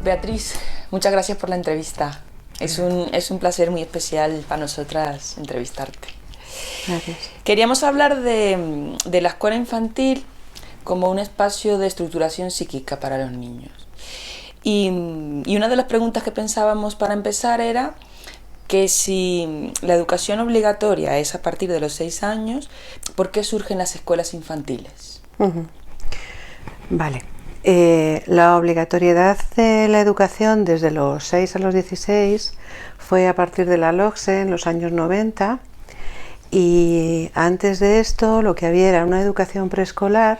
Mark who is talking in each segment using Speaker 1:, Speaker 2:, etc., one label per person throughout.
Speaker 1: Beatriz, muchas gracias por la entrevista. Es un placer muy especial para nosotras entrevistarte.
Speaker 2: Gracias.
Speaker 1: Queríamos hablar de la escuela infantil como un espacio de estructuración psíquica para los niños. Y una de las preguntas que pensábamos para empezar era que si la educación obligatoria es a partir de los 6 años, ¿por qué surgen las escuelas infantiles?
Speaker 2: Vale. La obligatoriedad de la educación desde los 6 a los 16 fue a partir de la LOGSE en los años 90, y antes de esto lo que había era una educación preescolar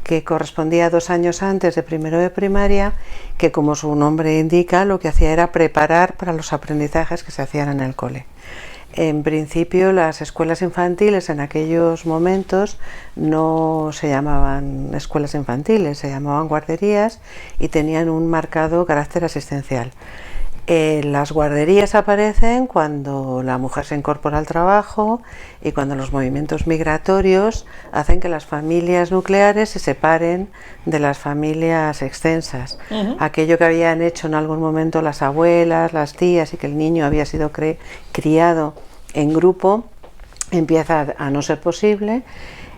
Speaker 2: que correspondía 2 años antes de primero de primaria, que como su nombre indica lo que hacía era preparar para los aprendizajes que se hacían en el cole. En principio las escuelas infantiles en aquellos momentos no se llamaban escuelas infantiles, se llamaban guarderías y tenían un marcado carácter asistencial. Las guarderías aparecen cuando la mujer se incorpora al trabajo y cuando los movimientos migratorios hacen que las familias nucleares se separen de las familias extensas. Aquello que habían hecho en algún momento las abuelas, las tías, y que el niño había sido criado en grupo, empieza a no ser posible.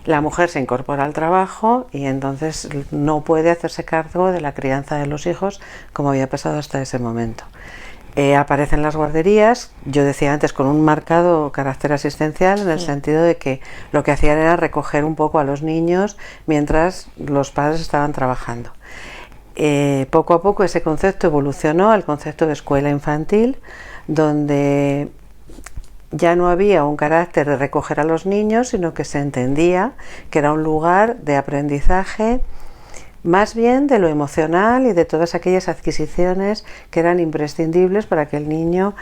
Speaker 2: La mujer se incorpora al trabajo y entonces no puede hacerse cargo de la crianza de los hijos como había pasado hasta ese momento. Aparecen las guarderías, yo decía antes, con un marcado carácter asistencial, en el sentido de que lo que hacían era recoger un poco a los niños mientras los padres estaban trabajando. Poco a poco ese concepto evolucionó al concepto de escuela infantil, donde ya no había un carácter de recoger a los niños, sino que se entendía que era un lugar de aprendizaje, más bien de lo emocional y de todas aquellas adquisiciones que eran imprescindibles para que el niño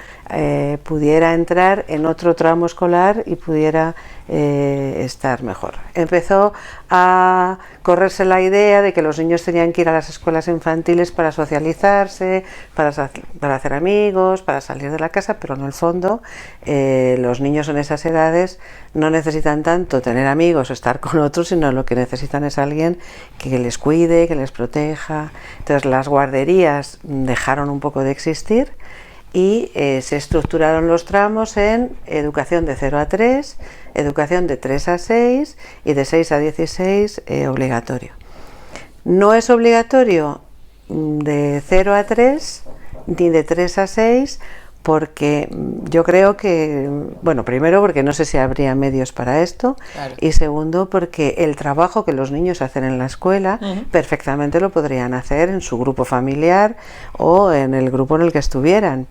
Speaker 2: pudiera entrar en otro tramo escolar y pudiera estar mejor. Empezó a correrse la idea de que los niños tenían que ir a las escuelas infantiles para socializarse, para hacer amigos, para salir de la casa, pero en el fondo los niños en esas edades no necesitan tanto tener amigos o estar con otros, sino lo que necesitan es alguien que les cuide, que les proteja. Entonces las guarderías dejaron un poco de existir y se estructuraron los tramos en educación de 0 a 3, educación de 3 a 6 y de 6 a 16 obligatorio. No es obligatorio de 0 a 3 ni de 3 a 6, porque yo creo que, bueno, primero porque no sé si habría medios para esto, claro, y segundo porque el trabajo que los niños hacen en la escuela perfectamente lo podrían hacer en su grupo familiar o en el grupo en el que estuvieran,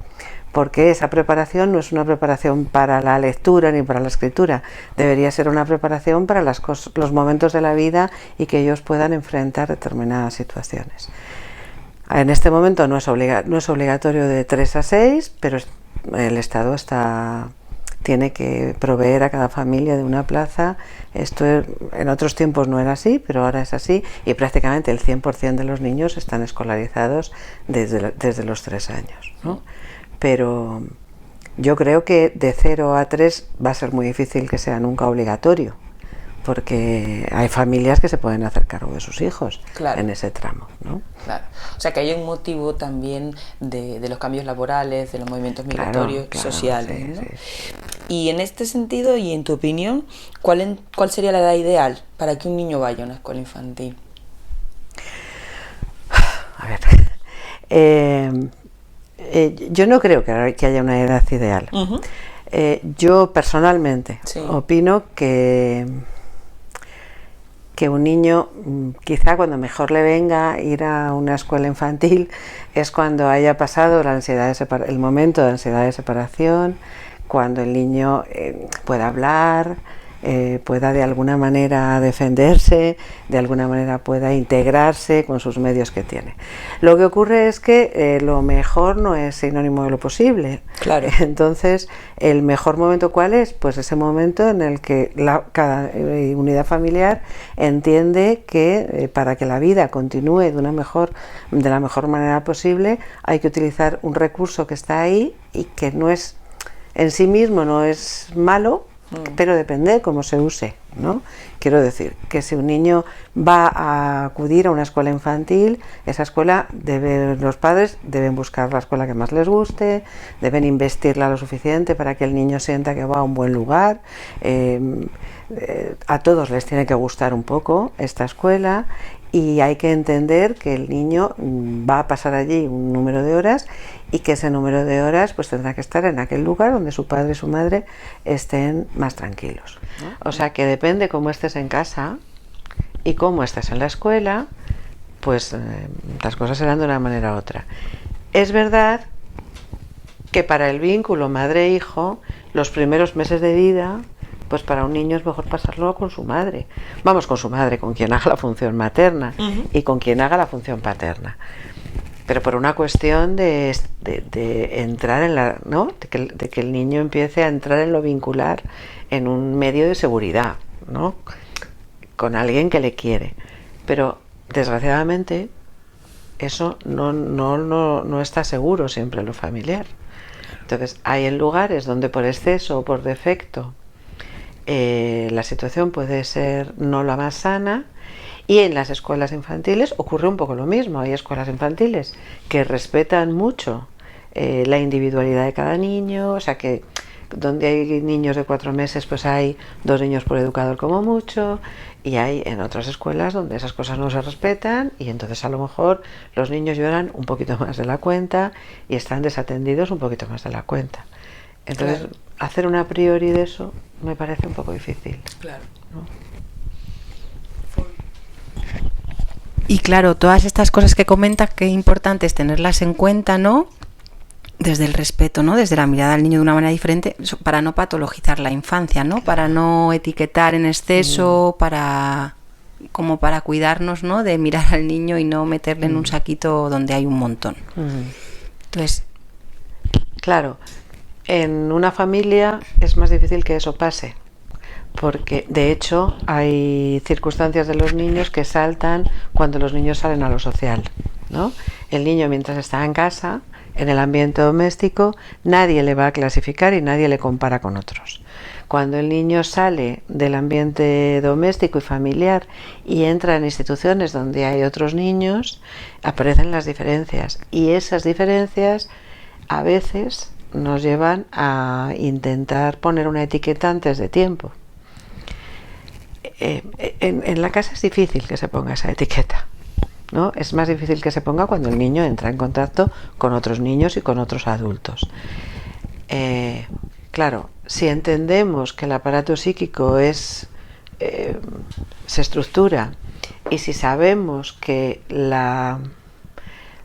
Speaker 2: porque esa preparación no es una preparación para la lectura ni para la escritura, debería ser una preparación para los momentos de la vida y que ellos puedan enfrentar determinadas situaciones. En este momento no es obligatorio de 3 a 6, pero el Estado tiene que proveer a cada familia de una plaza. Esto en otros tiempos no era así, pero ahora es así, y prácticamente el 100% de los niños están escolarizados desde los 3 años, ¿no? Pero yo creo que de 0 a 3 va a ser muy difícil que sea nunca obligatorio, porque hay familias que se pueden hacer cargo de sus hijos, claro, en ese tramo, ¿no?
Speaker 1: Claro. O sea que hay un motivo también de los cambios laborales, de los movimientos migratorios, claro, sociales, sí, ¿no? Sí. Y en este sentido, y en tu opinión, ¿cuál sería la edad ideal para que un niño vaya a una escuela infantil?
Speaker 2: A ver, yo no creo que haya una edad ideal. Yo personalmente opino que un niño, quizá cuando mejor le venga ir a una escuela infantil es cuando haya pasado el momento de ansiedad de separación, cuando el niño pueda hablar, pueda de alguna manera defenderse, de alguna manera pueda integrarse con sus medios que tiene. Lo que ocurre es que lo mejor no es sinónimo de lo posible.
Speaker 1: Claro.
Speaker 2: Entonces, ¿el mejor momento cuál es? Pues ese momento en el que cada unidad familiar entiende que para que la vida continúe de la mejor manera posible hay que utilizar un recurso que está ahí y que no es en sí mismo no es malo, pero depende de cómo se use, ¿no? Quiero decir que si un niño va a acudir a una escuela infantil, esa escuela los padres deben buscar la escuela que más les guste, deben investirla lo suficiente para que el niño sienta que va a un buen lugar. A todos les tiene que gustar un poco esta escuela, y hay que entender que el niño va a pasar allí un número de horas, y que ese número de horas pues tendrá que estar en aquel lugar donde su padre y su madre estén más tranquilos, ¿no? O sea que depende cómo estés en casa y cómo estés en la escuela, pues las cosas serán de una manera u otra. Es verdad que para el vínculo madre-hijo, los primeros meses de vida, pues para un niño es mejor pasarlo con su madre. Vamos, con su madre, con quien haga la función materna, y con quien haga la función paterna. Pero por una cuestión de entrar en la, ¿no? De que el niño empiece a entrar en lo vincular, en un medio de seguridad, ¿no? Con alguien que le quiere. Pero desgraciadamente eso no está seguro siempre en lo familiar. Entonces hay en lugares donde por exceso o por defecto la situación puede ser no la más sana, y en las escuelas infantiles ocurre un poco lo mismo. Hay escuelas infantiles que respetan mucho la individualidad de cada niño, o sea que donde hay niños de 4 meses pues hay 2 niños por educador como mucho, y hay en otras escuelas donde esas cosas no se respetan, y entonces a lo mejor los niños lloran un poquito más de la cuenta y están desatendidos un poquito más de la cuenta. Entonces, claro, hacer una a priori de eso me parece un poco difícil.
Speaker 1: Claro.
Speaker 2: ¿No?
Speaker 3: Y claro, todas estas cosas que comentas, qué importante es tenerlas en cuenta, ¿no? Desde el respeto, ¿no? Desde la mirada al niño de una manera diferente, para no patologizar la infancia, ¿no? Claro. Para no etiquetar en exceso, como para cuidarnos, ¿no? De mirar al niño y no meterle en un saquito donde hay un montón. Entonces,
Speaker 2: claro, en una familia es más difícil que eso pase, porque de hecho hay circunstancias de los niños que saltan cuando los niños salen a lo social, ¿no? El niño, mientras está en casa, en el ambiente doméstico, nadie le va a clasificar y nadie le compara con otros. Cuando el niño sale del ambiente doméstico y familiar y entra en instituciones donde hay otros niños, aparecen las diferencias, y esas diferencias a veces nos llevan a intentar poner una etiqueta antes de tiempo. En la casa es difícil que se ponga esa etiqueta, ¿no? Es más difícil que se ponga cuando el niño entra en contacto con otros niños y con otros adultos. Claro, si entendemos que el aparato psíquico se estructura, y si sabemos que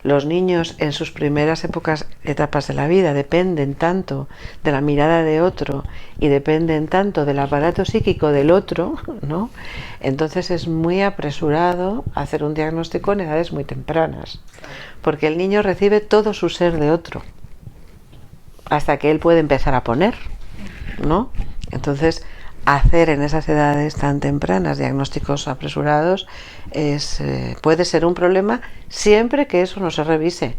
Speaker 2: los niños en sus primeras etapas de la vida dependen tanto de la mirada de otro y dependen tanto del aparato psíquico del otro, ¿no? Entonces es muy apresurado hacer un diagnóstico en edades muy tempranas, porque el niño recibe todo su ser de otro hasta que él puede empezar a poner, ¿no? Entonces, hacer en esas edades tan tempranas diagnósticos apresurados puede ser un problema, siempre que eso no se revise.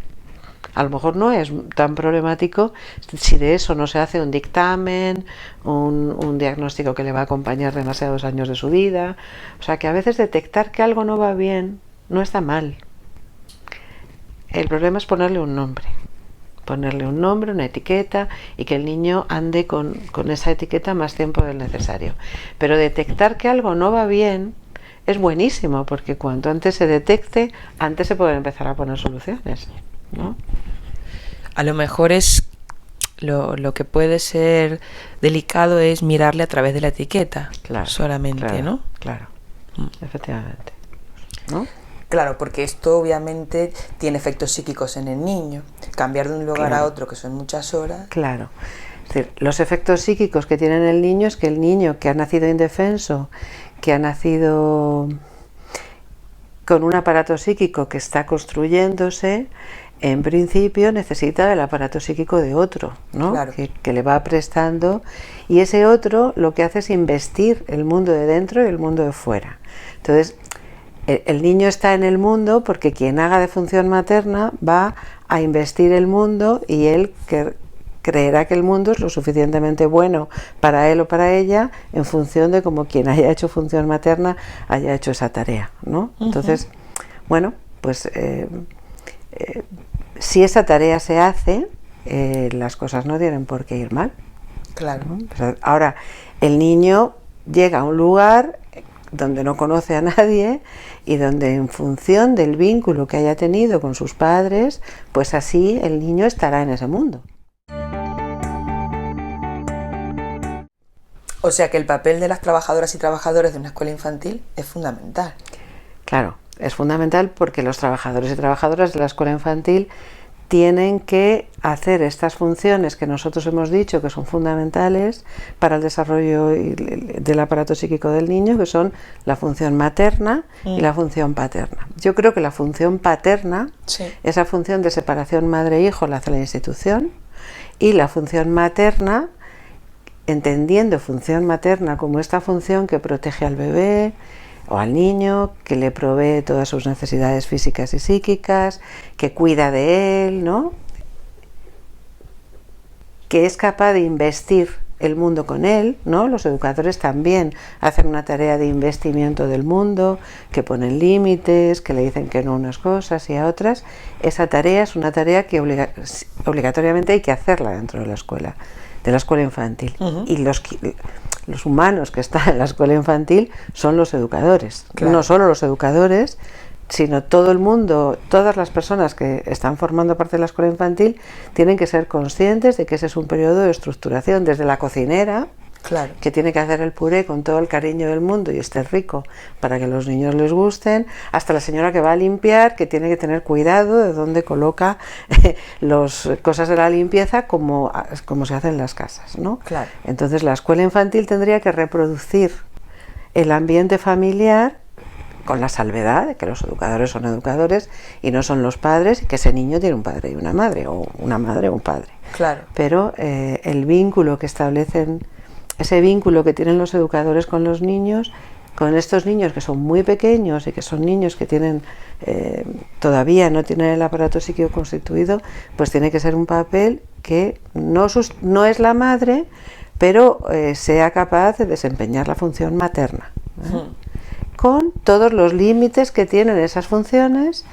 Speaker 2: A lo mejor no es tan problemático si de eso no se hace un dictamen, un diagnóstico que le va a acompañar demasiados años de su vida. O sea que a veces detectar que algo no va bien no está mal. El problema es ponerle un nombre, una etiqueta, y que el niño ande con esa etiqueta más tiempo del necesario. Pero detectar que algo no va bien es buenísimo, porque cuanto antes se detecte, antes se pueden empezar a poner soluciones, ¿no?
Speaker 1: A lo mejor lo que puede ser delicado es mirarle a través de la etiqueta, claro, solamente, claro, ¿no?
Speaker 2: Claro, efectivamente, ¿no?
Speaker 1: Claro, porque esto obviamente tiene efectos psíquicos en el niño. Cambiar de un lugar a otro, que son muchas horas.
Speaker 2: Claro. Es decir, los efectos psíquicos que tiene el niño es que el niño que ha nacido indefenso, que ha nacido con un aparato psíquico que está construyéndose, en principio necesita del aparato psíquico de otro, ¿no? Claro. Que le va prestando, y ese otro lo que hace es investir el mundo de dentro y el mundo de fuera. Entonces, el niño está en el mundo porque quien haga de función materna va a investir el mundo, y él creerá que el mundo es lo suficientemente bueno para él o para ella en función de cómo quien haya hecho función materna haya hecho esa tarea, ¿no? Entonces, bueno, pues si esa tarea se hace, las cosas no tienen por qué ir mal.
Speaker 1: Claro.
Speaker 2: ¿No? Pues ahora, el niño llega a un lugar donde no conoce a nadie y donde en función del vínculo que haya tenido con sus padres, pues así el niño estará en ese mundo.
Speaker 1: O sea que el papel de las trabajadoras y trabajadores de una escuela infantil es fundamental.
Speaker 2: Claro, es fundamental porque los trabajadores y trabajadoras de la escuela infantil tienen que hacer estas funciones que nosotros hemos dicho que son fundamentales para el desarrollo del aparato psíquico del niño, que son la función materna y la función paterna. Yo creo que la función paterna, esa función de separación madre-hijo, la hace la institución, y la función materna, entendiendo función materna como esta función que protege al bebé o al niño, que le provee todas sus necesidades físicas y psíquicas, que cuida de él, ¿no? Que es capaz de investir el mundo con él, ¿no? Los educadores también hacen una tarea de investimiento del mundo, que ponen límites, que le dicen que no a unas cosas y a otras. Esa tarea es una tarea que obligatoriamente hay que hacerla dentro de la escuela infantil. Y los humanos que están en la escuela infantil son los educadores. Claro. No solo los educadores, sino todo el mundo, todas las personas que están formando parte de la escuela infantil tienen que ser conscientes de que ese es un periodo de estructuración, desde la cocinera, claro, que tiene que hacer el puré con todo el cariño del mundo y esté rico para que los niños les gusten, hasta la señora que va a limpiar, que tiene que tener cuidado de dónde coloca las cosas de la limpieza como se hace en las casas, ¿no? Claro. Entonces la escuela infantil tendría que reproducir el ambiente familiar, con la salvedad de que los educadores son educadores y no son los padres, y que ese niño tiene un padre y una madre, o una madre o un padre. Claro. Pero el vínculo que establecen, ese vínculo que tienen los educadores con los niños, con estos niños que son muy pequeños y que son niños que tienen todavía no tienen el aparato psíquico constituido, pues tiene que ser un papel que no es la madre, pero sea capaz de desempeñar la función materna, con todos los límites que tienen esas funciones,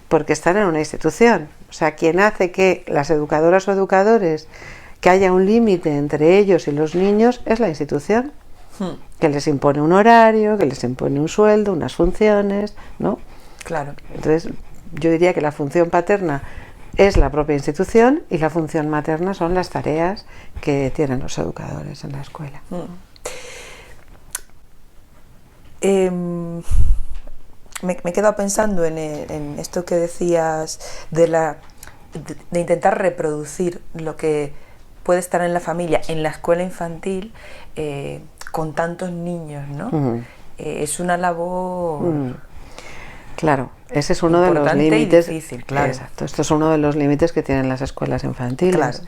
Speaker 2: porque están en una institución. O sea, quien hace que las educadoras o educadores, que haya un límite entre ellos y los niños, es la institución, que les impone un horario, que les impone un sueldo, unas funciones, ¿no? Claro. Entonces, yo diría que la función paterna es la propia institución y la función materna son las tareas que tienen los educadores en la escuela.
Speaker 1: Me he quedado pensando en esto que decías de intentar reproducir lo que puede estar en la familia, en la escuela infantil, con tantos niños, ¿no? Es una labor...
Speaker 2: Claro, ese es uno de los límites.
Speaker 1: Y difícil, claro.
Speaker 2: Exacto, esto es uno de los límites que tienen las escuelas infantiles.
Speaker 1: Claro.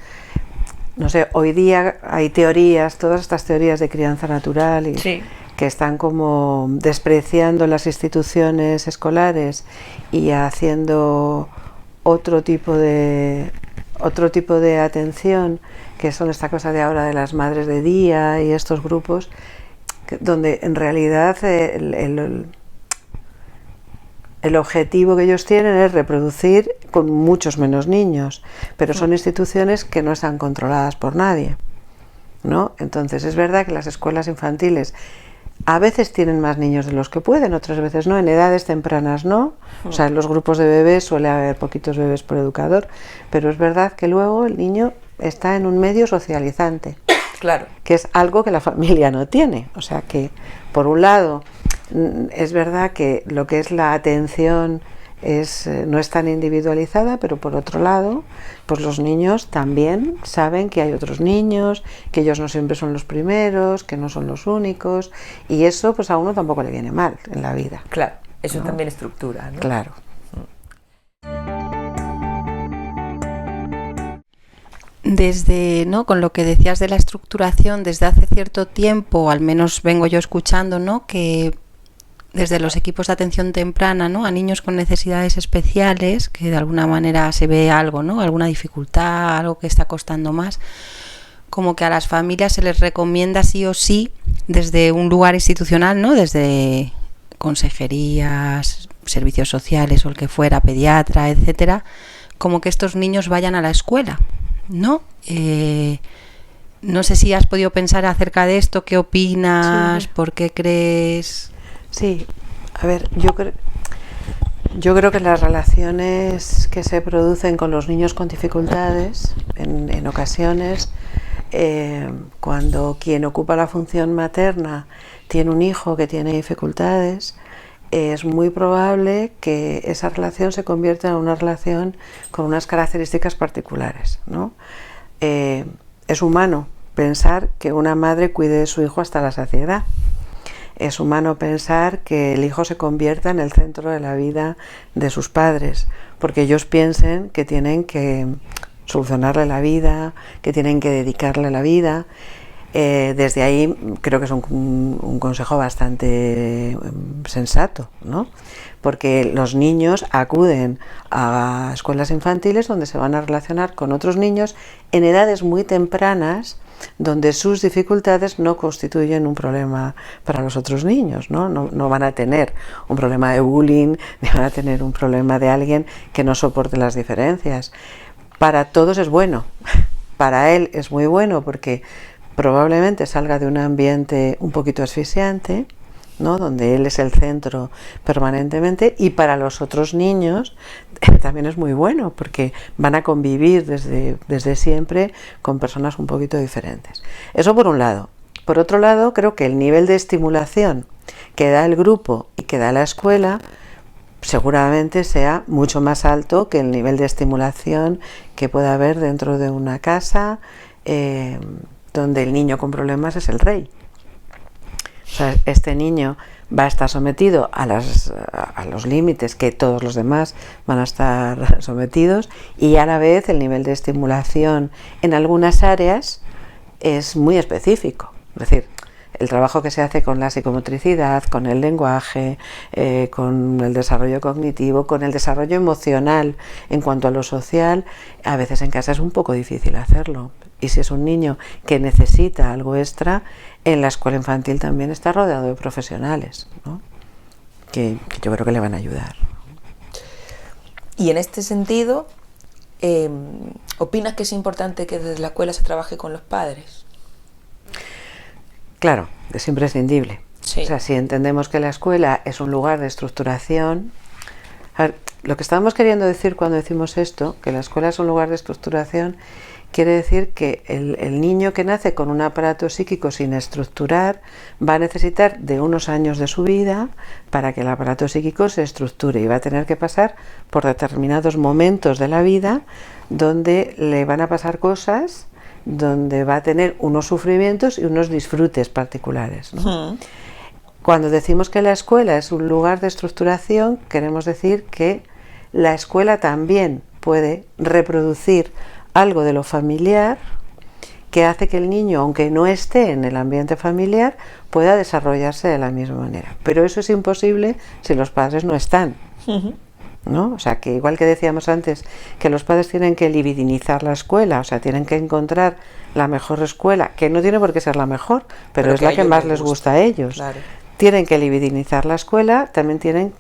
Speaker 2: No sé, hoy día hay teorías, todas estas teorías de crianza natural y que están como despreciando las instituciones escolares y haciendo otro tipo de atención, que son esta cosa de ahora de las madres de día y estos grupos, donde en realidad el objetivo que ellos tienen es reproducir con muchos menos niños, pero son instituciones que no están controladas por nadie, ¿no? Entonces es verdad que las escuelas infantiles a veces tienen más niños de los que pueden, otras veces no, en edades tempranas no, o sea, en los grupos de bebés suele haber poquitos bebés por educador, pero es verdad que luego el niño está en un medio socializante, claro, que es algo que la familia no tiene, o sea que por un lado es verdad que lo que es la atención no es tan individualizada, pero por otro lado, pues los niños también saben que hay otros niños, que ellos no siempre son los primeros, que no son los únicos, y eso pues a uno tampoco le viene mal en la vida.
Speaker 1: Claro, eso también estructura, ¿no?
Speaker 2: Claro.
Speaker 3: Desde, ¿no?, con lo que decías de la estructuración, desde hace cierto tiempo, al menos vengo yo escuchando, ¿no?, que desde los equipos de atención temprana, ¿no?, a niños con necesidades especiales, que de alguna manera se ve algo, ¿no?, alguna dificultad, algo que está costando más, como que a las familias se les recomienda sí o sí, desde un lugar institucional, ¿no?, desde consejerías, servicios sociales o el que fuera, pediatra, etcétera, como que estos niños vayan a la escuela, ¿no? No sé si has podido pensar acerca de esto, ¿qué opinas? Sí. ¿Por qué crees?
Speaker 2: Sí, a ver, yo creo que las relaciones que se producen con los niños con dificultades, en ocasiones, cuando quien ocupa la función materna tiene un hijo que tiene dificultades, es muy probable que esa relación se convierta en una relación con unas características particulares, ¿no? Es humano pensar que una madre cuide de su hijo hasta la saciedad. Es humano pensar que el hijo se convierta en el centro de la vida de sus padres, porque ellos piensen que tienen que solucionarle la vida, que tienen que dedicarle la vida. Desde ahí creo que es un consejo bastante sensato, ¿no? Porque los niños acuden a escuelas infantiles donde se van a relacionar con otros niños en edades muy tempranas, donde sus dificultades no constituyen un problema para los otros niños, ¿no? No van a tener un problema de bullying, ni van a tener un problema de alguien que no soporte las diferencias. Para todos es bueno, para él es muy bueno porque probablemente salga de un ambiente un poquito asfixiante, ¿no?, donde él es el centro permanentemente, y para los otros niños también es muy bueno porque van a convivir desde siempre con personas un poquito diferentes. Eso por un lado. Por otro lado, creo que el nivel de estimulación que da el grupo y que da la escuela seguramente sea mucho más alto que el nivel de estimulación que pueda haber dentro de una casa donde el niño con problemas es el rey. O sea, este niño va a estar sometido a los límites que todos los demás van a estar sometidos, y a la vez el nivel de estimulación en algunas áreas es muy específico. Es decir, el trabajo que se hace con la psicomotricidad, con el lenguaje, con el desarrollo cognitivo, con el desarrollo emocional en cuanto a lo social, a veces en casa es un poco difícil hacerlo. Y si es un niño que necesita algo extra, en la escuela infantil también está rodeado de profesionales, ¿no?, que yo creo que le van a ayudar.
Speaker 1: Y en este sentido, ¿opinas que es importante que desde la escuela se trabaje con los padres?
Speaker 2: Claro, es imprescindible. Sí. O sea, si entendemos que la escuela es un lugar de estructuración, a ver, lo que estamos queriendo decir cuando decimos esto, que la escuela es un lugar de estructuración, quiere decir que el niño que nace con un aparato psíquico sin estructurar va a necesitar de unos años de su vida para que el aparato psíquico se estructure, y va a tener que pasar por determinados momentos de la vida donde le van a pasar cosas, donde va a tener unos sufrimientos y unos disfrutes particulares, ¿no? Cuando decimos que la escuela es un lugar de estructuración, queremos decir que la escuela también puede reproducir algo de lo familiar que hace que el niño, aunque no esté en el ambiente familiar, pueda desarrollarse de la misma manera. Pero eso es imposible si los padres no están, ¿no? O sea, que igual que decíamos antes, que los padres tienen que libidinizar la escuela, o sea, tienen que encontrar la mejor escuela, que no tiene por qué ser la mejor, pero es la que más les gusta a ellos. Claro. Tienen que libidinizar la escuela, también tienen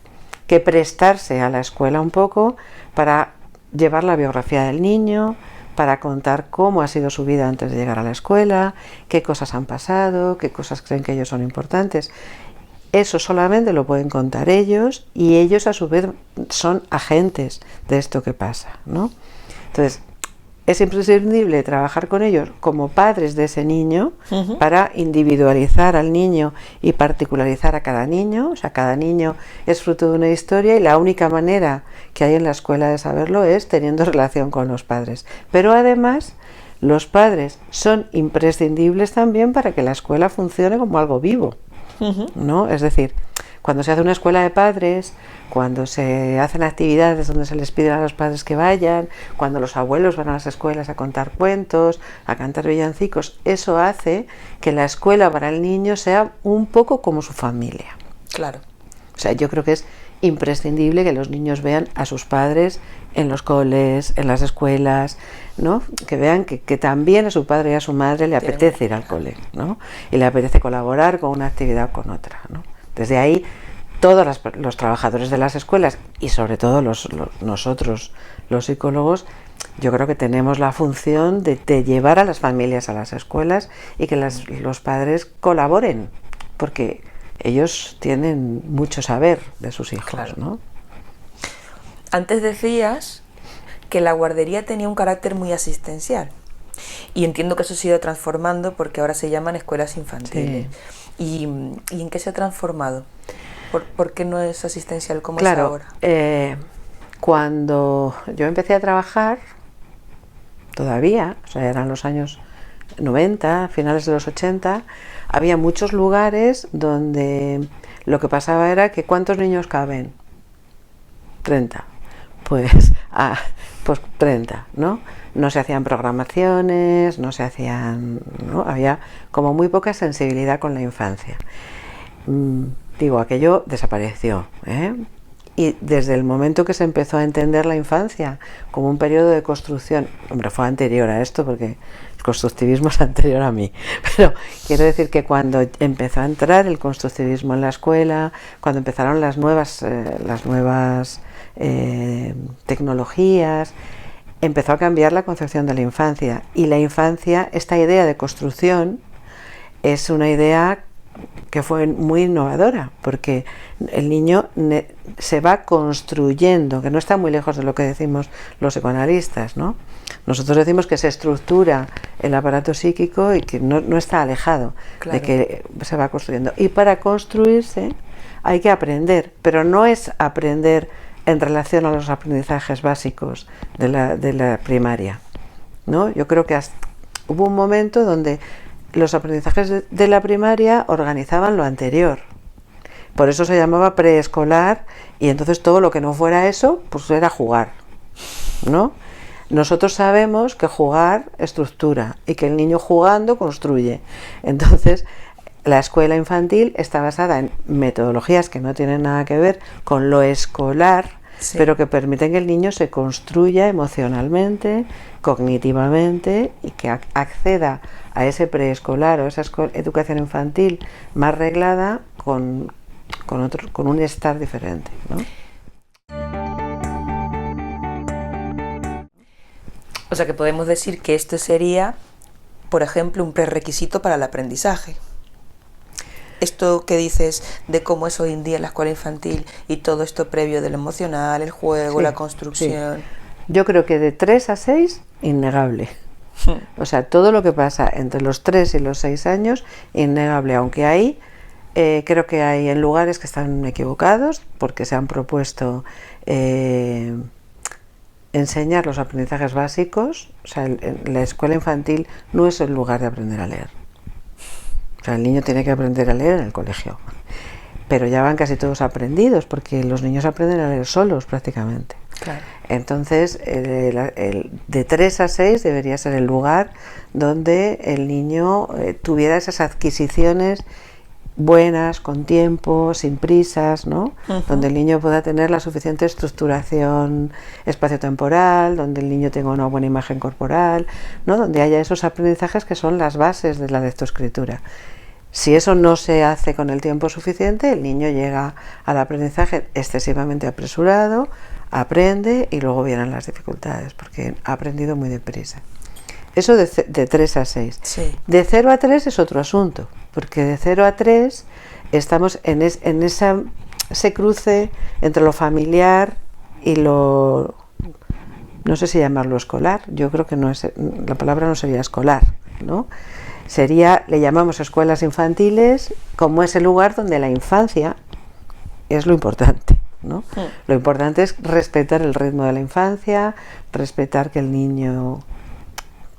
Speaker 2: que prestarse a la escuela un poco para llevar la biografía del niño, para contar cómo ha sido su vida antes de llegar a la escuela, qué cosas han pasado, qué cosas creen que ellos son importantes. Eso solamente lo pueden contar ellos, y ellos a su vez son agentes de esto que pasa, ¿no? Entonces, es imprescindible trabajar con ellos como padres de ese niño para individualizar al niño y particularizar a cada niño. O sea, cada niño es fruto de una historia, y la única manera que hay en la escuela de saberlo es teniendo relación con los padres. Pero además, los padres son imprescindibles también para que la escuela funcione como algo vivo, ¿no? Es decir, cuando se hace una escuela de padres, cuando se hacen actividades donde se les pide a los padres que vayan, cuando los abuelos van a las escuelas a contar cuentos, a cantar villancicos, eso hace que la escuela para el niño sea un poco como su familia.
Speaker 1: Claro.
Speaker 2: O sea, yo creo que es imprescindible que los niños vean a sus padres en los coles, en las escuelas, ¿no? Que vean que también a su padre y a su madre le apetece ir al cole, ¿no? Y le apetece colaborar con una actividad o con otra, ¿no? Desde ahí, todos los trabajadores de las escuelas y sobre todo nosotros, los psicólogos, yo creo que tenemos la función de llevar a las familias a las escuelas y que los padres colaboren, porque ellos tienen mucho saber de sus hijos, claro, ¿no?
Speaker 1: Antes decías que la guardería tenía un carácter muy asistencial y entiendo que eso se ha ido transformando porque ahora se llaman escuelas infantiles. Sí. ¿Y en qué se ha transformado? ¿Por qué no es asistencial como es ahora?
Speaker 2: Cuando yo empecé a trabajar, todavía, o sea, eran los años 90, finales de los 80, había muchos lugares donde lo que pasaba era que ¿cuántos niños caben? 30. Pues 30, ¿no? No se hacían programaciones, no se hacían, ¿no? Había como muy poca sensibilidad con la infancia. Digo, aquello desapareció, ¿eh? Y desde el momento que se empezó a entender la infancia como un periodo de construcción, hombre, fue anterior a esto porque el constructivismo es anterior a mí, pero quiero decir que cuando empezó a entrar el constructivismo en la escuela, cuando empezaron las nuevas tecnologías, empezó a cambiar la concepción de la infancia. Y la infancia, esta idea de construcción, es una idea que fue muy innovadora, porque el niño se va construyendo, que no está muy lejos de lo que decimos los psicoanalistas, ¿no? Nosotros decimos que se estructura el aparato psíquico y que no está alejado, claro, de que se va construyendo. Y para construirse hay que aprender, pero no es aprender en relación a los aprendizajes básicos de la primaria, ¿no? Yo creo que hubo un momento donde los aprendizajes de la primaria organizaban lo anterior. Por eso se llamaba preescolar y entonces todo lo que no fuera eso, pues era jugar, ¿no? Nosotros sabemos que jugar estructura y que el niño jugando construye. Entonces, la escuela infantil está basada en metodologías que no tienen nada que ver con lo escolar, sí, pero que permiten que el niño se construya emocionalmente, cognitivamente y que acceda a ese preescolar o esa educación infantil más reglada con un estar diferente, ¿no?
Speaker 1: O sea que podemos decir que esto sería, por ejemplo, un prerequisito para el aprendizaje. Esto que dices de cómo es hoy en día la escuela infantil y todo esto previo del emocional, el juego, sí, la construcción.
Speaker 2: Sí. Yo creo que de 3 a 6, innegable. O sea, todo lo que pasa entre los 3 y los 6 años, innegable, aunque ahí creo que hay en lugares que están equivocados porque se han propuesto enseñar los aprendizajes básicos. O sea, la escuela infantil no es el lugar de aprender a leer. O sea, el niño tiene que aprender a leer en el colegio, pero ya van casi todos aprendidos porque los niños aprenden a leer solos prácticamente.
Speaker 1: Claro.
Speaker 2: Entonces, de 3 a 6 debería ser el lugar donde el niño tuviera esas adquisiciones buenas, con tiempo, sin prisas, ¿no? Uh-huh. Donde el niño pueda tener la suficiente estructuración espaciotemporal, donde el niño tenga una buena imagen corporal, ¿no? Donde haya esos aprendizajes que son las bases de la lectoescritura. Si eso no se hace con el tiempo suficiente, el niño llega al aprendizaje excesivamente apresurado, aprende y luego vienen las dificultades, porque ha aprendido muy deprisa. Eso de 3 a 6.
Speaker 1: Sí.
Speaker 2: De 0 a 3 es otro asunto, porque de 0 a 3 estamos en ese cruce entre lo familiar y lo... no sé si llamarlo escolar, yo creo que no es, la palabra no sería escolar, ¿no? Le llamamos escuelas infantiles como ese lugar donde la infancia es lo importante, ¿no? Sí. Lo importante es respetar el ritmo de la infancia, respetar que el niño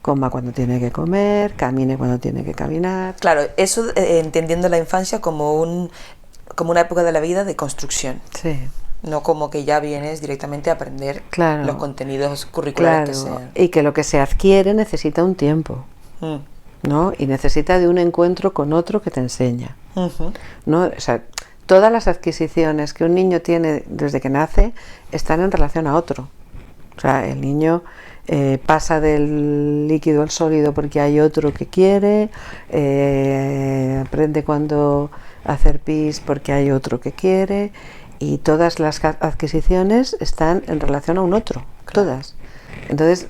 Speaker 2: coma cuando tiene que comer, camine cuando tiene que caminar.
Speaker 1: Claro, eso entendiendo la infancia como una época de la vida de construcción.
Speaker 2: Sí.
Speaker 1: No como que ya vienes directamente a aprender, claro, los contenidos curriculares,
Speaker 2: claro,
Speaker 1: que sean.
Speaker 2: Y que lo que se adquiere necesita un tiempo, ¿no? Y necesita de un encuentro con otro que te enseña,
Speaker 1: uh-huh,
Speaker 2: ¿no? O sea, todas las adquisiciones que un niño tiene desde que nace están en relación a otro. O sea, el niño pasa del líquido al sólido porque hay otro que quiere, aprende cuándo hacer pis porque hay otro que quiere, y todas las adquisiciones están en relación a un otro, todas. Entonces,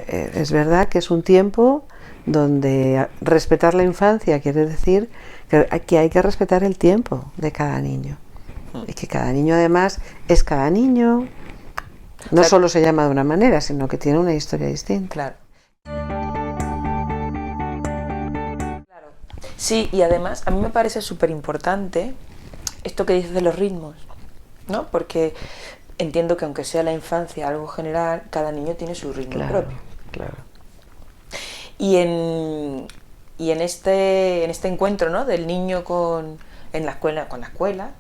Speaker 2: es verdad que es un tiempo donde respetar la infancia quiere decir que hay que respetar el tiempo de cada niño, y que cada niño además es cada niño. No solo se llama de una manera, sino que tiene una historia distinta.
Speaker 1: Claro. Sí, y además a mí me parece súper importante esto que dices de los ritmos, ¿no? Porque entiendo que aunque sea la infancia algo general, cada niño tiene su ritmo propio.
Speaker 2: Claro.
Speaker 1: Y en este encuentro, ¿no?, del niño con la escuela,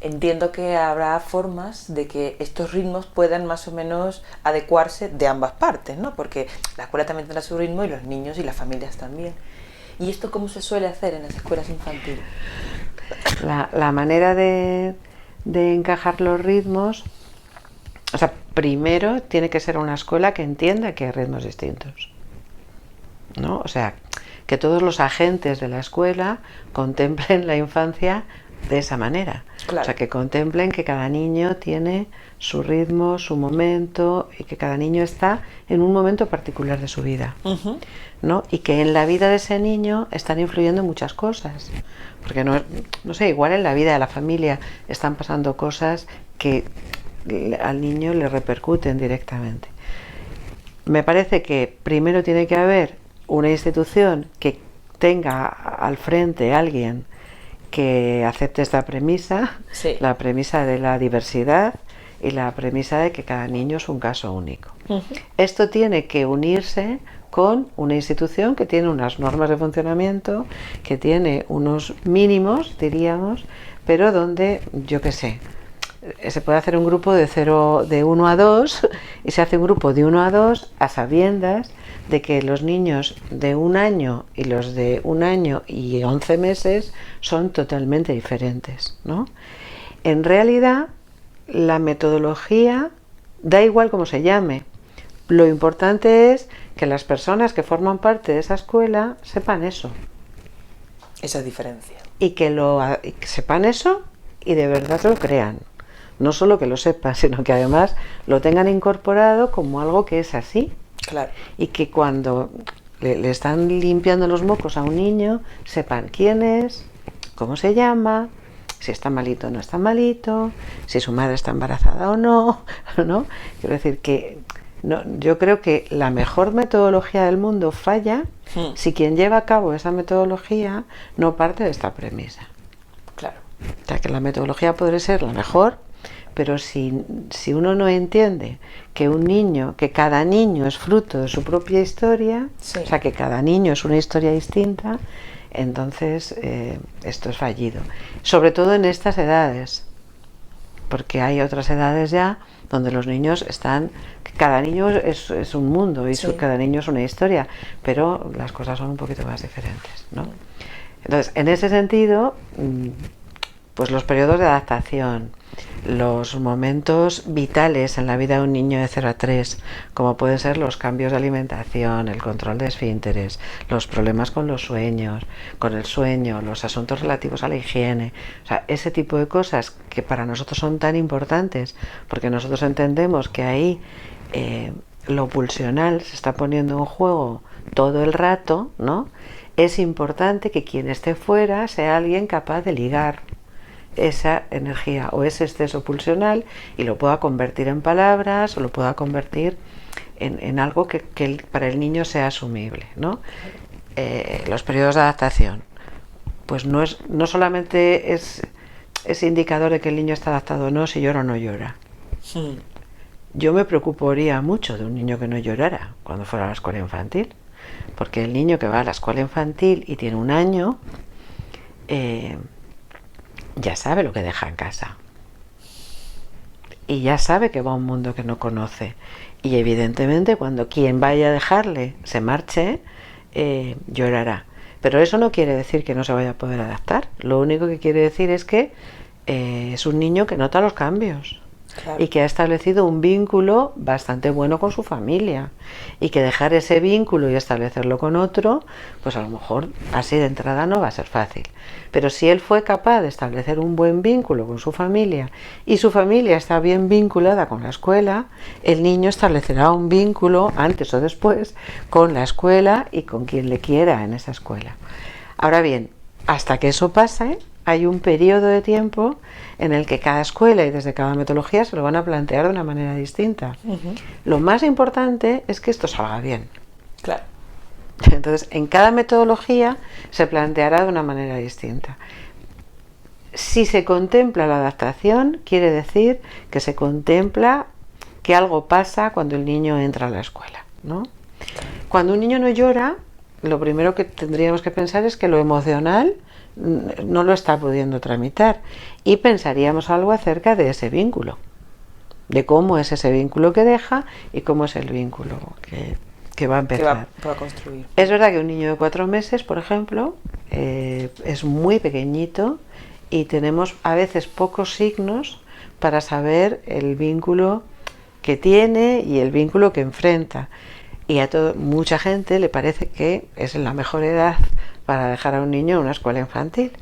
Speaker 1: entiendo que habrá formas de que estos ritmos puedan más o menos adecuarse de ambas partes, ¿no? Porque la escuela también tendrá su ritmo y los niños y las familias también. ¿Y esto cómo se suele hacer en las escuelas infantiles?
Speaker 2: La manera de encajar los ritmos, o sea, primero tiene que ser una escuela que entienda que hay ritmos distintos, ¿no? O sea, que todos los agentes de la escuela contemplen la infancia de esa manera. Claro. O sea, que contemplen que cada niño tiene su ritmo, su momento, y que cada niño está en un momento particular de su vida, ¿no? Y que en la vida de ese niño están influyendo muchas cosas, porque no sé, igual en la vida de la familia están pasando cosas que al niño le repercuten directamente. Me parece que primero tiene que haber una institución que tenga al frente a alguien que acepte esta premisa, sí, la premisa de la diversidad y la premisa de que cada niño es un caso único. Esto tiene que unirse con una institución que tiene unas normas de funcionamiento, que tiene unos mínimos, diríamos, pero donde, yo qué sé, se puede hacer un grupo de 1 a 2 y se hace un grupo de 1 a 2 a sabiendas de que los niños de 1 año y los de 1 año y 11 meses son totalmente diferentes, ¿no? En realidad, la metodología da igual cómo se llame. Lo importante es que las personas que forman parte de esa escuela sepan eso.
Speaker 1: Esa diferencia.
Speaker 2: Y que sepan eso y de verdad lo crean. No solo que lo sepan, sino que además lo tengan incorporado como algo que es así.
Speaker 1: Claro.
Speaker 2: Y que cuando le están limpiando los mocos a un niño, sepan quién es, cómo se llama, si está malito o no está malito, si su madre está embarazada o no, ¿no? Quiero decir que yo creo que la mejor metodología del mundo falla si quien lleva a cabo esa metodología no parte de esta premisa.
Speaker 1: Claro.
Speaker 2: O sea, que la metodología podría ser la mejor, pero si uno no entiende que cada niño es fruto de su propia historia, sí, o sea, que cada niño es una historia distinta, entonces esto es fallido. Sobre todo en estas edades, porque hay otras edades ya donde los niños cada niño es un mundo y sí, cada niño es una historia, pero las cosas son un poquito más diferentes, ¿no? Entonces, en ese sentido, pues los periodos de adaptación, los momentos vitales en la vida de un niño de 0 a 3, como pueden ser los cambios de alimentación, el control de esfínteres, los problemas con el sueño, los asuntos relativos a la higiene, o sea, ese tipo de cosas que para nosotros son tan importantes, porque nosotros entendemos que ahí lo pulsional se está poniendo en juego todo el rato, ¿no? Es importante que quien esté fuera sea alguien capaz de ligar esa energía o ese exceso pulsional y lo pueda convertir en palabras o lo pueda convertir en algo que para el niño sea asumible, ¿no? Los periodos de adaptación, pues no solamente es indicador de que el niño está adaptado o no si llora o no llora. Sí. Yo me preocuparía mucho de un niño que no llorara cuando fuera a la escuela infantil, porque el niño que va a la escuela infantil y tiene 1 año ya sabe lo que deja en casa y ya sabe que va a un mundo que no conoce, y evidentemente cuando quien vaya a dejarle se marche, llorará, Pero eso no quiere decir que no se vaya a poder adaptar. Lo único que quiere decir es que es un niño que nota los cambios. Claro. Y que ha establecido un vínculo bastante bueno con su familia, y que dejar ese vínculo y establecerlo con otro, pues a lo mejor así de entrada no va a ser fácil. Pero si él fue capaz de establecer un buen vínculo con su familia y su familia está bien vinculada con la escuela, el niño establecerá un vínculo antes o después con la escuela y con quien le quiera en esa escuela. Ahora bien, hasta que eso pase, hay un periodo de tiempo en el que cada escuela y desde cada metodología se lo van a plantear de una manera distinta. Lo más importante es que esto salga bien.
Speaker 1: Claro.
Speaker 2: Entonces, en cada metodología se planteará de una manera distinta. Si se contempla la adaptación, quiere decir que se contempla que algo pasa cuando el niño entra a la escuela, ¿no? Cuando un niño no llora, lo primero que tendríamos que pensar es que lo emocional no lo está pudiendo tramitar, y pensaríamos algo acerca de ese vínculo, de cómo es ese vínculo que deja y cómo es el vínculo que va a empezar.
Speaker 1: Que va a construir.
Speaker 2: Es verdad que un niño de 4 meses, por ejemplo, es muy pequeñito y tenemos a veces pocos signos para saber el vínculo que tiene y el vínculo que enfrenta. Y a mucha gente le parece que es la mejor edad para dejar a un niño en una escuela infantil.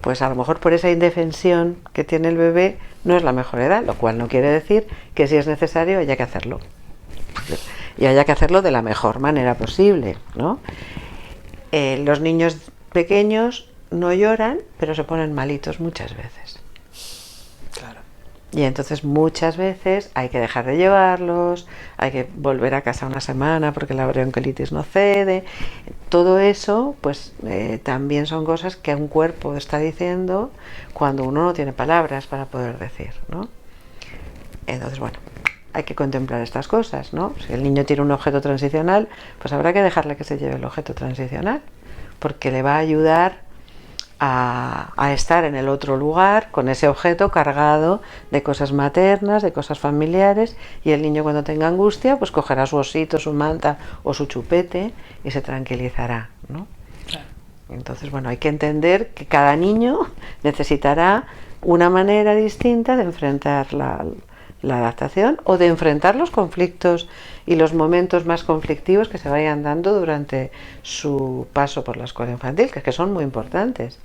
Speaker 2: Pues a lo mejor por esa indefensión que tiene el bebé no es la mejor edad, lo cual no quiere decir que si es necesario haya que hacerlo. Y haya que hacerlo de la mejor manera posible, ¿no? Los niños pequeños no lloran, pero se ponen malitos muchas veces.
Speaker 1: Claro.
Speaker 2: Y entonces muchas veces hay que dejar de llevarlos, hay que volver a casa una semana porque la bronquiolitis no cede. Todo eso, pues también son cosas que un cuerpo está diciendo cuando uno no tiene palabras para poder decir, ¿no? Entonces, bueno, hay que contemplar estas cosas, ¿no? Si el niño tiene un objeto transicional, pues habrá que dejarle que se lleve el objeto transicional, porque le va a ayudar a estar en el otro lugar con ese objeto cargado de cosas maternas, de cosas familiares, y el niño cuando tenga angustia pues cogerá su osito, su manta o su chupete y se tranquilizará, ¿no? Claro. Entonces, bueno, hay que entender que cada niño necesitará una manera distinta de enfrentar la adaptación o de enfrentar los conflictos y los momentos más conflictivos que se vayan dando durante su paso por la escuela infantil, que son muy importantes.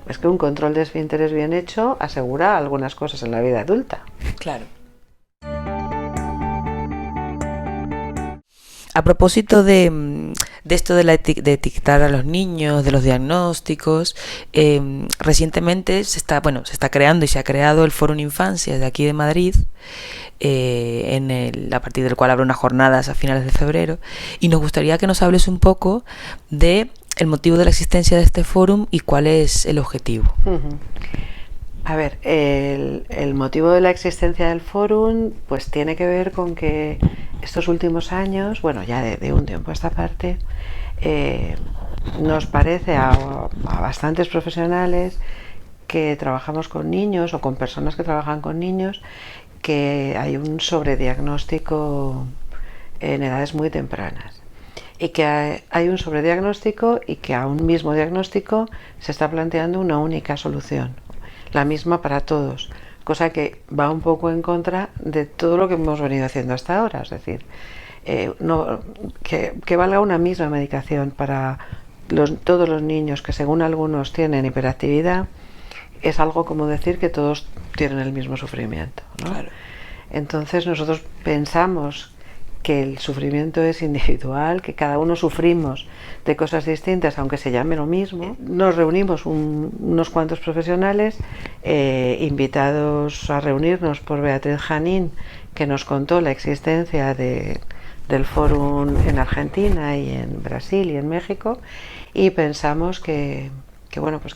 Speaker 2: Es que un control de esfínteres bien hecho asegura algunas cosas en la vida adulta.
Speaker 1: Claro. A propósito de esto de etiquetar a los niños, de los diagnósticos, recientemente se está creando y se ha creado el Fórum Infancia de aquí de Madrid, a partir del cual habrá unas jornadas a finales de febrero, y nos gustaría que nos hables un poco de el motivo de la existencia de este fórum y cuál es el objetivo.
Speaker 2: A ver, el motivo de la existencia del fórum pues tiene que ver con que estos últimos años, bueno, ya de un tiempo a esta parte, nos parece a bastantes profesionales que trabajamos con niños o con personas que trabajan con niños, que hay un sobrediagnóstico en edades muy tempranas. Y que hay un sobrediagnóstico y que a un mismo diagnóstico se está planteando una única solución, la misma para todos, cosa que va un poco en contra de todo lo que hemos venido haciendo hasta ahora. Es decir, que valga una misma medicación para todos los niños que según algunos tienen hiperactividad es algo como decir que todos tienen el mismo sufrimiento, ¿no? Claro. Entonces nosotros pensamos que el sufrimiento es individual, que cada uno sufrimos de cosas distintas, aunque se llame lo mismo. Nos reunimos unos cuantos profesionales invitados a reunirnos por Beatriz Janín, que nos contó la existencia del fórum en Argentina y en Brasil y en México, y pensamos que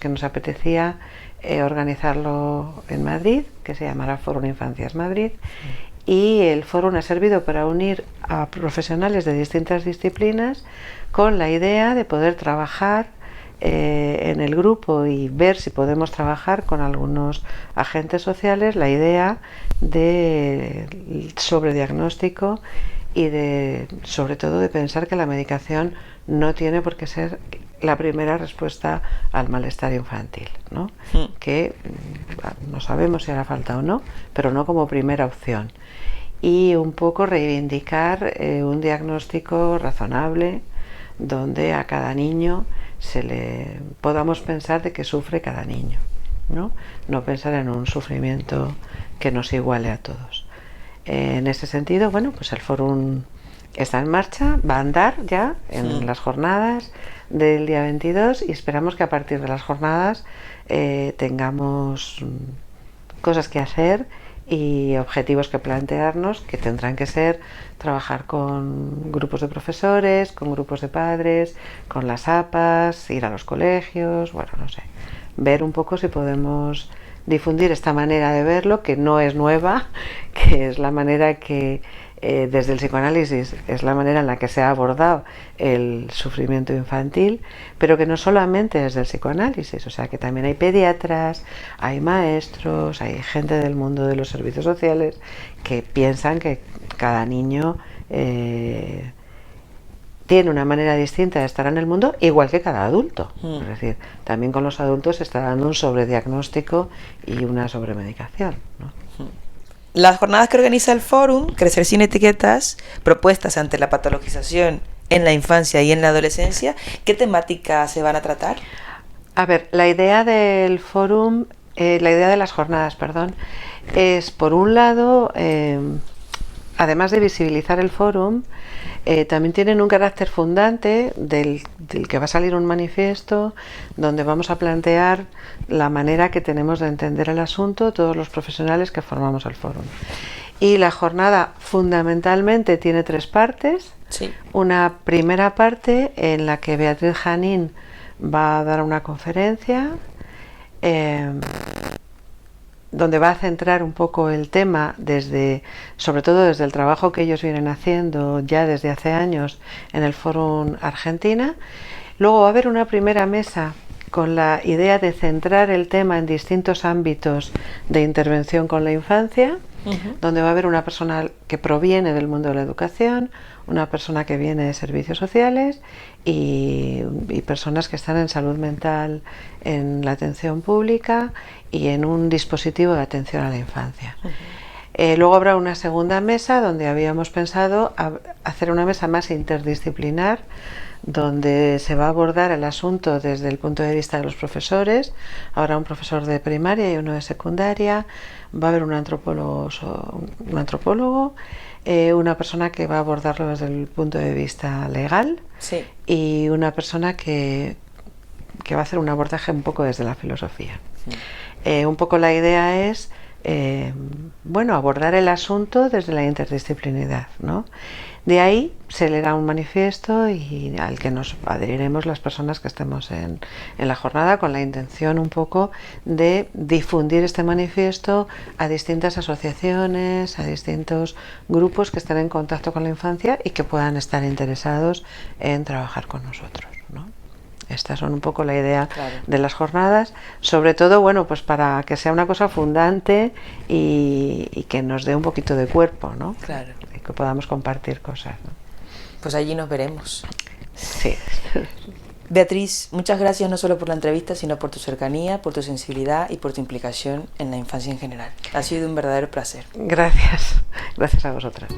Speaker 2: nos apetecía organizarlo en Madrid, que se llamará Fórum Infancias Madrid. Y el fórum ha servido para unir a profesionales de distintas disciplinas con la idea de poder trabajar en el grupo y ver si podemos trabajar con algunos agentes sociales la idea de sobrediagnóstico y sobre todo de pensar que la medicación no tiene por qué ser la primera respuesta al malestar infantil, ¿no? Que no sabemos si hará falta o no, pero no como primera opción. Y un poco reivindicar un diagnóstico razonable donde a cada niño podamos pensar de que sufre cada niño, ¿no? No pensar en un sufrimiento que nos iguale a todos. En ese sentido, bueno, pues el fórum está en marcha, va a andar ya en las jornadas del día 22 y esperamos que a partir de las jornadas tengamos cosas que hacer y objetivos que plantearnos, que tendrán que ser trabajar con grupos de profesores, con grupos de padres, con las APAs, ir a los colegios, bueno, no sé, ver un poco si podemos difundir esta manera de verlo, que no es nueva, que es la manera que desde el psicoanálisis es la manera en la que se ha abordado el sufrimiento infantil, pero que no solamente es del psicoanálisis, o sea que también hay pediatras, hay maestros, hay gente del mundo de los servicios sociales que piensan que cada niño tiene una manera distinta de estar en el mundo, igual que cada adulto. Es decir, también con los adultos se está dando un sobrediagnóstico y una sobremedicación, ¿no?
Speaker 1: Las jornadas que organiza el Fórum, Crecer sin Etiquetas, propuestas ante la patologización en la infancia y en la adolescencia, ¿qué temáticas se van a tratar?
Speaker 2: A ver, la idea del Fórum, la idea de las jornadas, perdón, es por un lado, además de visibilizar el Fórum, también tienen un carácter fundante del que va a salir un manifiesto donde vamos a plantear la manera que tenemos de entender el asunto todos los profesionales que formamos el Fórum. Y la jornada fundamentalmente tiene 3 partes.
Speaker 1: Sí.
Speaker 2: Una primera parte en la que Beatriz Janín va a dar una conferencia donde va a centrar un poco el tema sobre todo desde el trabajo que ellos vienen haciendo ya desde hace años en el Fórum Argentina. Luego va a haber una primera mesa con la idea de centrar el tema en distintos ámbitos de intervención con la infancia, donde va a haber una persona que proviene del mundo de la educación, una persona que viene de servicios sociales y personas que están en salud mental, en la atención pública y en un dispositivo de atención a la infancia. Luego habrá una segunda mesa donde habíamos pensado hacer una mesa más interdisciplinar, donde se va a abordar el asunto desde el punto de vista de los profesores. Habrá un profesor de primaria y uno de secundaria, va a haber un antropólogo, una persona que va a abordarlo desde el punto de vista legal,
Speaker 1: sí,
Speaker 2: y una persona que va a hacer un abordaje un poco desde la filosofía. Un poco la idea es abordar el asunto desde la interdisciplinaridad, ¿no? De ahí se leerá un manifiesto y al que nos adheriremos las personas que estemos en la jornada, con la intención un poco de difundir este manifiesto a distintas asociaciones, a distintos grupos que estén en contacto con la infancia y que puedan estar interesados en trabajar con nosotros, ¿no? Estas son un poco la idea, claro, de las jornadas, sobre todo, bueno, pues para que sea una cosa fundante y que nos dé un poquito de cuerpo, ¿no?
Speaker 1: Claro.
Speaker 2: Y que podamos compartir cosas, ¿no?
Speaker 1: Pues allí nos veremos.
Speaker 2: Sí.
Speaker 1: Beatriz, muchas gracias no solo por la entrevista, sino por tu cercanía, por tu sensibilidad y por tu implicación en la infancia en general. Ha sido un verdadero placer.
Speaker 2: Gracias. Gracias a vosotras.